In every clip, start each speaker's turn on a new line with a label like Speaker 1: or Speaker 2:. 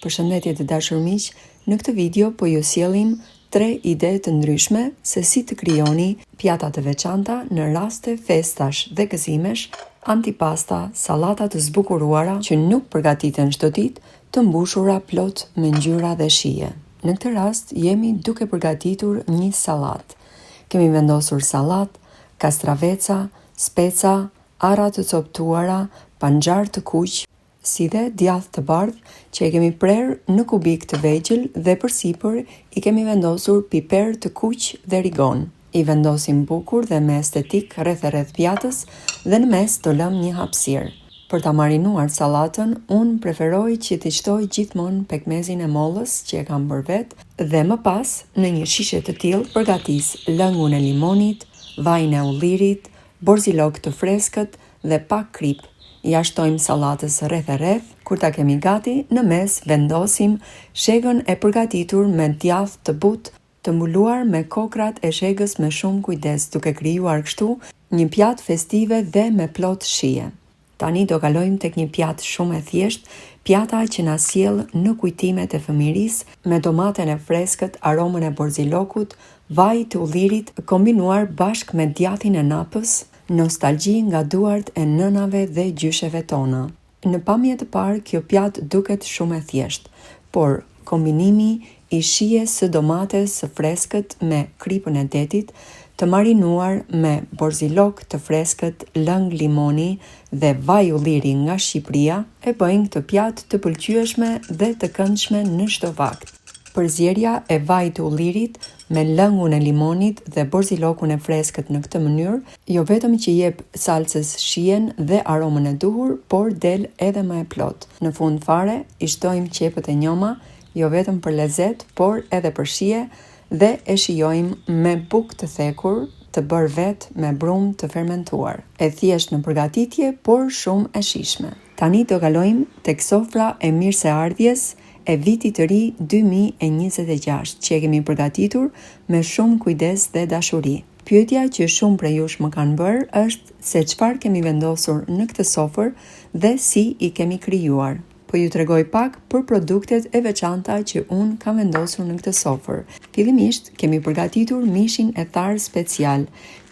Speaker 1: Përshëndetje të dashur miq, në këtë video po ju sjellim 3 ide të ndryshme se si të krijoni pjata të veçanta në raste festash dhe gëzimesh, antipasta, sallata të zbukuruara që nuk përgatiten çdo ditë, të mbushura plot me ngjyra dhe shije. Në këtë rast jemi duke përgatitur një sallatë. Kemi vendosur sallatë, kastraveca, speca, arra të coptuara, panxar të kuq, si dhe djath të bardhë që e kemi prerë në kubik të vegjël dhe përsipër i kemi vendosur piper të kuq dhe rigon. I vendosim bukur dhe me estetik rreth pjatës dhe në mes të lëm një hapësirë. Për ta marinuar sallatën, unë preferoj që t'i shtoj gjithmonë pekmezin e mollës që e kam për vetë dhe më pas në një shishe të tillë përgatis lëngun e limonit, vajin e ullirit, borzilok të freskët dhe pak krip. Ja shtojmë sallatës rreth, kur ta kemi gati, në mes vendosim shegën e përgatitur me djath të butë, të mbuluar me kokrat e shegës me shumë kujdes, duke krijuar kështu një pjatë festive dhe me plot shije. Tani do kalojmë tek një pjatë shumë e thjeshtë, pjata që na sjell në kujtimet e fëmirisë me domaten e freskët, aromën e borzilokut, vaj të ullirit kombinuar bashkë me djathin e napës, nostalgji nga duart e nënave dhe gjysheve tona. Në pamje të parë, kjo pjatë duket shumë e thjeshtë, por kombinimi i shijes së domates së freskët me kripën e detit, të marinuar me borzilok të freskët, lëng limoni dhe vaj ulliri nga Shqipëria, e bëjnë këtë pjatë të pëlqyeshme dhe të këndshme në çdo vakt. Përzierja e vajit të ullirit me lëngun e limonit dhe borzilokun e freskët në këtë mënyrë, jo vetëm që jep salcës shijen dhe aromën e duhur, por del edhe më e plot. Në fund fare, i shtojmë qepët e njoma, jo vetëm për lezet, por edhe për shije, dhe e shijojmë me bukë të thekur, të bërë vetë me brumë të fermentuar. E thjesht në përgatitje, por shumë e shijshme. Tani do kalojmë tek sofra e mirëseardhjes e vitit të ri 2026, që e kemi përgatitur me shumë kujdes dhe dashuri. Pyetja që shumë prej jush më kanë bërë është se çfarë kemi vendosur në këtë sofër dhe si i kemi krijuar. Po ju tregoj pak për produktet e veçanta që unë kam vendosur në këtë sofër. Fillimisht kemi përgatitur mishin e tharë special,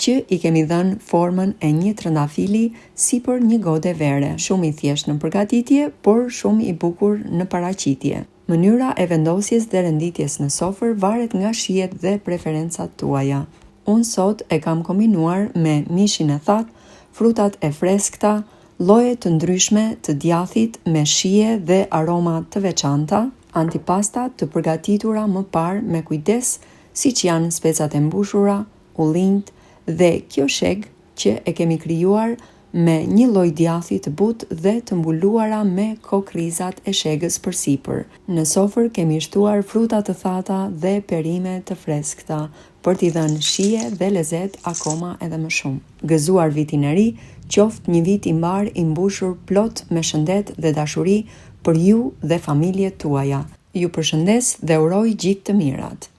Speaker 1: që i kemi dhënë formën e një trëndafili sipër një gode vere. Shumë i thjeshtë në përgatitje, por shumë i bukur në paraqitje. Mënyra e vendosjes dhe renditjes në sofër varet nga shijet dhe preferencat tuaja. Unë sot e kam kombinuar me mishin e thatë, frutat e freskëta, lloje të ndryshme të djathit me shije dhe aroma të veçanta, antipasta të përgatitura më parë me kujdes, siç janë specat e mbushura, ullinjt dhe kjo sheg që e kemi krijuar me një lloj djathi të butë dhe të mbuluara me kokrizat e shegës përsipër. Në sofër kemi shtuar fruta të thata dhe perime të freskëta për t'i dhënë shije dhe lezet akoma edhe më shumë. Gëzuar vitin e ri, qoftë një vit i mbar i mbushur plot me shëndet dhe dashuri për ju dhe familjet tuaja. Ju përshëndes dhe uroj gjithë të mirat.